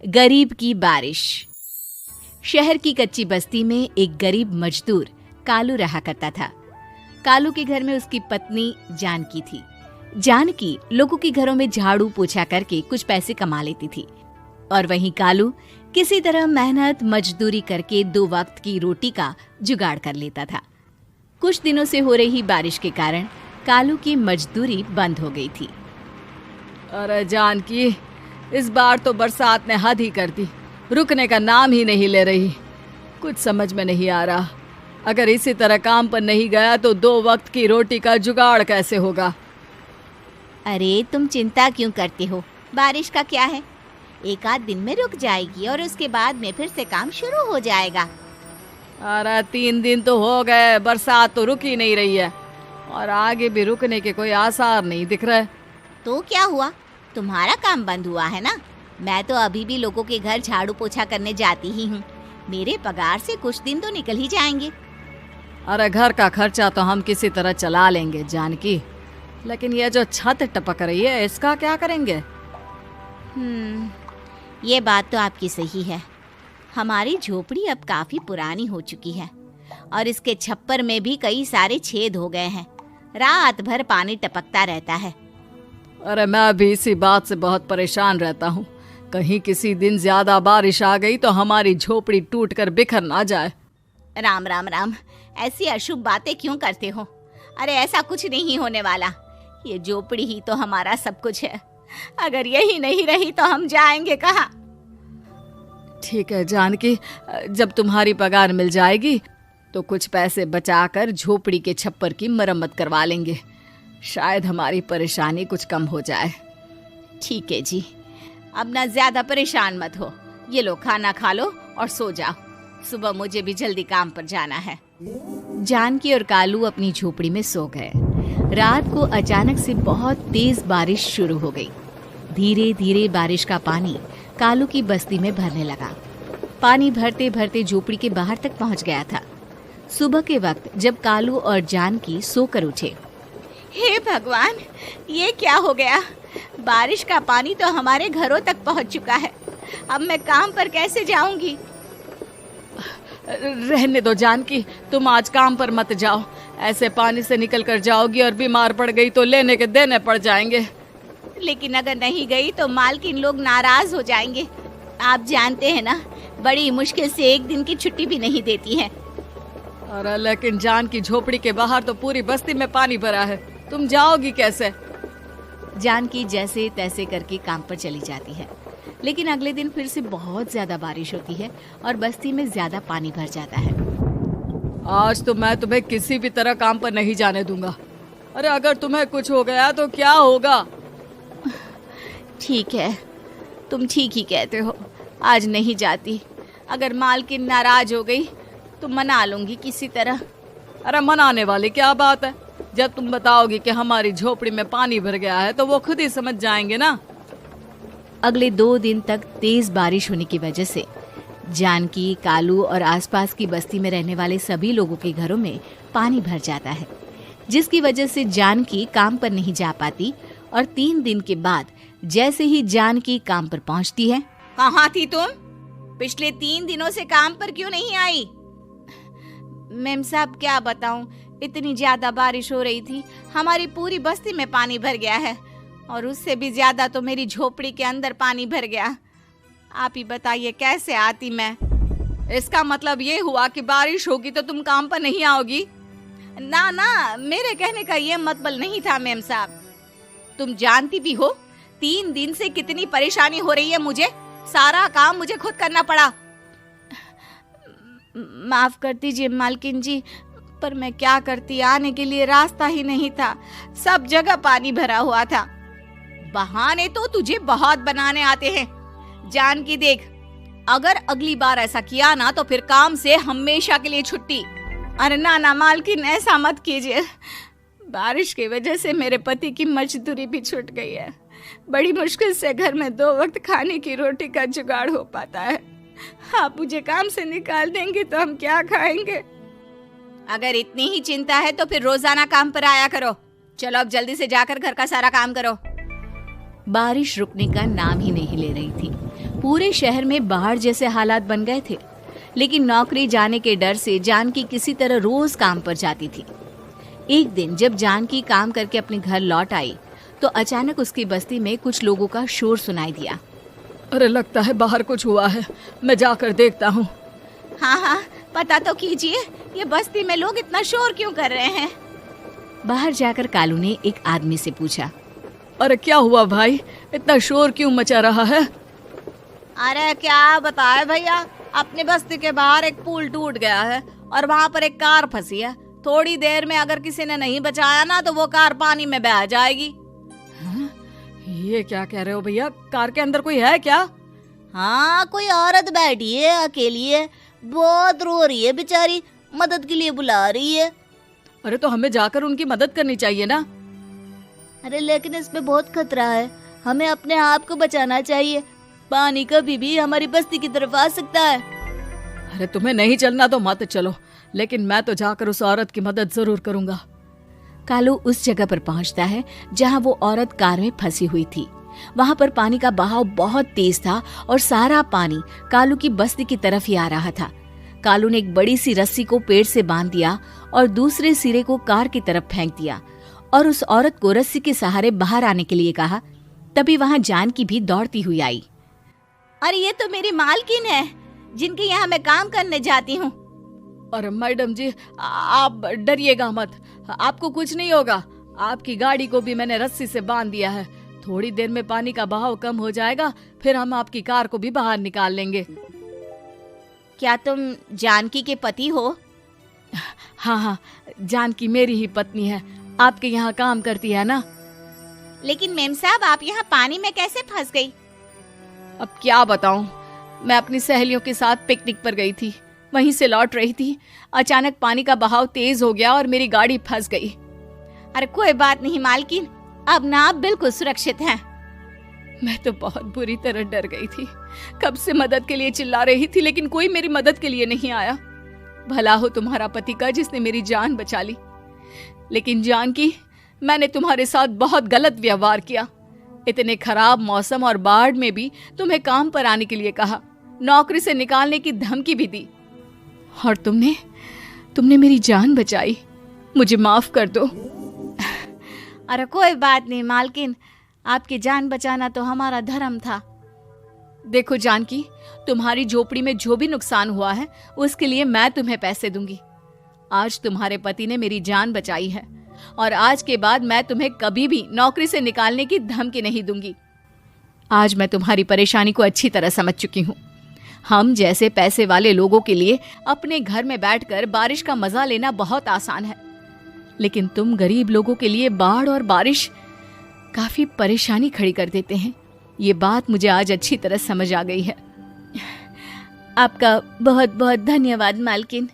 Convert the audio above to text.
गरीब की बारिश। शहर की कच्ची बस्ती में एक गरीब मजदूर कालू रहा करता था। कालू के घर में उसकी पत्नी जानकी थी। जानकी लोगों के घरों में झाड़ू पोछा करके कुछ पैसे कमा लेती थी और वहीं कालू किसी तरह मेहनत मजदूरी करके 2 वक्त की रोटी का जुगाड़ कर लेता था। कुछ दिनों से हो रही बारिश के कारण कालू की मजदूरी बंद हो गई थी। अरे जानकी, इस बार तो बरसात ने हद ही कर दी, रुकने का नाम ही नहीं ले रही। कुछ समझ में नहीं आ रहा, अगर इसी तरह काम पर नहीं गया तो 2 वक्त की रोटी का जुगाड़ कैसे होगा। अरे तुम चिंता क्यों करते हो, बारिश का क्या है, 1 आध दिन में रुक जाएगी और उसके बाद में फिर से काम शुरू हो जाएगा। अरे 3 दिन तो हो गए, बरसात तो रुक ही नहीं रही है और आगे भी रुकने के कोई आसार नहीं दिख रहे। तो क्या हुआ, तुम्हारा काम बंद हुआ है ना। मैं तो अभी भी लोगों के घर झाड़ू पोछा करने जाती ही हूँ। मेरे पगार से कुछ दिन तो निकल ही जाएंगे। अरे घर का खर्चा तो हम किसी तरह चला लेंगे जानकी, लेकिन ये जो छत टपक रही है इसका क्या करेंगे। ये बात तो आपकी सही है। हमारी झोपड़ी अब काफी पुरानी हो चुकी है और इसके छप्पर में भी कई सारे छेद हो गए हैं। रात भर पानी टपकता रहता है। अरे मैं भी इसी बात से बहुत परेशान रहता हूँ। कहीं किसी दिन ज्यादा बारिश आ गई तो हमारी झोपड़ी टूटकर बिखर ना जाए। राम राम राम, ऐसी अशुभ बातें क्यों करते हो। अरे ऐसा कुछ नहीं होने वाला। ये झोपड़ी ही तो हमारा सब कुछ है। अगर यही नहीं रही तो हम जाएंगे कहाँ। ठीक है जानकी, जब तुम्हारी पगार मिल जाएगी तो कुछ पैसे बचाकर झोपड़ी के छप्पर की मरम्मत करवा लेंगे। शायद हमारी परेशानी कुछ कम हो जाए। ठीक है जी, अब ना ज्यादा परेशान मत हो। ये लो, खाना खा लो और सो जाओ। सुबह मुझे भी जल्दी काम पर जाना है। जानकी और कालू अपनी झोपड़ी में सो गए। रात को अचानक से बहुत तेज बारिश शुरू हो गई। धीरे धीरे बारिश का पानी कालू की बस्ती में भरने लगा। पानी भरते भरते झोपड़ी के बाहर तक पहुंच गया था। सुबह के वक्त जब कालू और जानकी सोकर उठे, हे भगवान, ये क्या हो गया। बारिश का पानी तो हमारे घरों तक पहुंच चुका है। अब मैं काम पर कैसे जाऊंगी। रहने दो जानकी, तुम आज काम पर मत जाओ। ऐसे पानी से निकल कर जाओगी और बीमार पड़ गई तो लेने के देने पड़ जाएंगे। लेकिन अगर नहीं गई तो मालकिन लोग नाराज हो जाएंगे। आप जानते हैं ना, बड़ी मुश्किल से 1 दिन की छुट्टी भी नहीं देती है। अरे लेकिन जानकी, झोपड़ी के बाहर तो पूरी बस्ती में पानी भरा है, तुम जाओगी कैसे। जानकी जैसे तैसे करके काम पर चली जाती है, लेकिन अगले दिन फिर से बहुत ज्यादा बारिश होती है और बस्ती में ज्यादा पानी भर जाता है। आज तो मैं तुम्हें किसी भी तरह काम पर नहीं जाने दूंगा। अरे अगर तुम्हें कुछ हो गया तो क्या होगा। ठीक है, तुम ठीक ही कहते हो। आज नहीं जाती। अगर मालकिन नाराज हो गई तो मना लूंगी किसी तरह। अरे मनाने वाली क्या बात है, जब तुम बताओगी कि हमारी झोपड़ी में पानी भर गया है तो वो खुद ही समझ जाएंगे ना। अगले 2 दिन तक तेज बारिश होने की वजह से जानकी, कालू और आसपास की बस्ती में रहने वाले सभी लोगों के घरों में पानी भर जाता है, जिसकी वजह से जानकी काम पर नहीं जा पाती। और 3 दिन के बाद जैसे ही जानकी काम पर पहुंचती है, कहाँ थी तुम? पिछले 3 दिनों से काम पर क्यों नहीं आई? मेम साहब, क्या बताऊं, इतनी ज्यादा बारिश हो रही थी, हमारी पूरी बस्ती में पानी भर गया है और उससे भी ज्यादा तो मेरी झोपड़ी के अंदर पानी भर गया। आप ही बताइए कैसे आती मैं। इसका मतलब ये हुआ कि बारिश होगी तो तुम काम पर नहीं आओगी। ना ना, मेरे कहने का ये मतलब नहीं था मेम साहब। तुम जानती भी हो 3 दिन से कितनी परेशानी हो रही है मुझे। सारा काम मुझे खुद करना पड़ा। माफ कर दीजिए मालकिन जी, पर मैं क्या करती, आने के लिए रास्ता ही नहीं था। सब जगह पानी भरा हुआ था। बहाने तो तुझे बहुत बनाने आते हैं। जानकी देख, अगर अगली बार ऐसा किया ना तो फिर काम से हमेशा के लिए छुट्टी। अरे ना ना मालकिन, ऐसा मत कीजिए। बारिश की वजह से मेरे पति की मजदूरी भी छूट गई है। बड़ी मुश्किल से घर में 2 वक्त खाने की रोटी का जुगाड़ हो पाता है। आप मुझे काम से निकाल देंगे तो हम क्या खाएंगे। अगर इतनी ही चिंता है तो फिर रोजाना काम पर आया करो। चलो अब जल्दी से जाकर घर का सारा काम करो। बारिश रुकने का नाम ही नहीं ले रही थी। पूरे शहर में बाढ़ जैसे हालात बन गए थे। लेकिन नौकरी जाने के डर से जानकी किसी तरह रोज काम पर जाती थी। एक दिन जब जानकी काम करके अपने घर लौट आई तो अचानक उसकी बस्ती में कुछ लोगों का शोर सुनाई दिया। अरे लगता है बाहर कुछ हुआ है, मैं जाकर देखता हूँ। हाँ हाँ, पता तो कीजिए, ये बस्ती में लोग इतना शोर क्यों कर रहे हैं। बाहर जाकर कालू ने एक आदमी से पूछा। अरे क्या हुआ भाई, इतना शोर क्यों मचा रहा है? अरे क्या बताए भैया, अपनी बस्ती के बाहर एक पुल टूट गया है और वहाँ पर एक कार फंसी है। थोड़ी देर में अगर किसी ने नहीं बचाया ना तो वो कार पानी में बह जाएगी। हाँ? ये क्या कह रहे हो भैया, कार के अंदर कोई है क्या? हाँ, कोई औरत बैठी है, अकेली है, बहुत रो रही है बेचारी, मदद के लिए बुला रही है। अरे तो हमें जाकर उनकी मदद करनी चाहिए ना। अरे लेकिन इसमें बहुत खतरा है, हमें अपने आप को बचाना चाहिए। पानी कभी भी हमारी बस्ती की तरफ आ सकता है। अरे तुम्हें नहीं चलना तो मत चलो, लेकिन मैं तो जाकर उस औरत की मदद जरूर करूंगा। कालू उस जगह पर पहुंचता है जहां वो औरत कार में फंसी हुई थी। वहां पर पानी का बहाव बहुत तेज था और सारा पानी कालू की बस्ती की तरफ ही आ रहा था। कालू ने एक बड़ी सी रस्सी को पेड़ से बांध दिया और दूसरे सिरे को कार की तरफ फेंक दिया और उस औरत को रस्सी के सहारे बाहर आने के लिए कहा। तभी वहां जानकी भी दौड़ती हुई आई। अरे ये तो मेरी मालकिन है, जिनके यहाँ मैं काम करने जाती हूँ। अरे मैडम जी, आप डरिएगा मत, आपको कुछ नहीं होगा। आपकी गाड़ी को भी मैंने रस्सी से बांध दिया है। थोड़ी देर में पानी का बहाव कम हो जाएगा, फिर हम आपकी कार को भी बाहर निकाल लेंगे। क्या तुम जानकी के पति हो? हाँ हाँ, जानकी मेरी ही पत्नी है, आपके यहाँ काम करती है ना। लेकिन मेम साहब, आप यहाँ पानी में कैसे फंस गई? अब क्या बताऊं, मैं अपनी सहेलियों के साथ पिकनिक पर गई थी, वहीं से लौट रही थी। अचानक पानी का बहाव तेज हो गया और मेरी गाड़ी फंस गई। अरे कोई बात नहीं मालकिन, अब ना आप बिल्कुल सुरक्षित हैं। मैं तो बहुत बुरी तरह डर गई थी। कब से मदद के लिए चिल्ला रही थी, लेकिन कोई मेरी मदद के लिए नहीं आया। भला हो तुम्हारा पति का जिसने मेरी जान बचा ली। लेकिन जानकी, मैंने तुम्हारे साथ बहुत गलत व्यवहार किया। इतने खराब मौसम और बाढ़ में भी तुम्हें काम पर आने के लिए कहा, नौकरी से निकालने की धमकी भी दी, और तुमने मेरी जान बचाई। मुझे माफ कर दो। अरे कोई बात नहीं मालकिन, आपकी जान बचाना तो हमारा धर्म था। देखो जानकी, तुम्हारी झोपड़ी में जो भी नुकसान हुआ है उसके लिए मैं तुम्हें पैसे दूंगी। आज तुम्हारे पति ने मेरी जान बचाई है और आज के बाद मैं तुम्हें कभी भी नौकरी से निकालने की धमकी नहीं दूंगी। आज मैं तुम्हारी परेशानी को अच्छी तरह समझ चुकी हूँ। हम जैसे पैसे वाले लोगों के लिए अपने घर में बैठकर बारिश का मजा लेना बहुत आसान है, लेकिन तुम गरीब लोगों के लिए बाढ़ और बारिश काफी परेशानी खड़ी कर देते हैं। ये बात मुझे आज अच्छी तरह समझ आ गई है। आपका बहुत बहुत धन्यवाद मालकिन।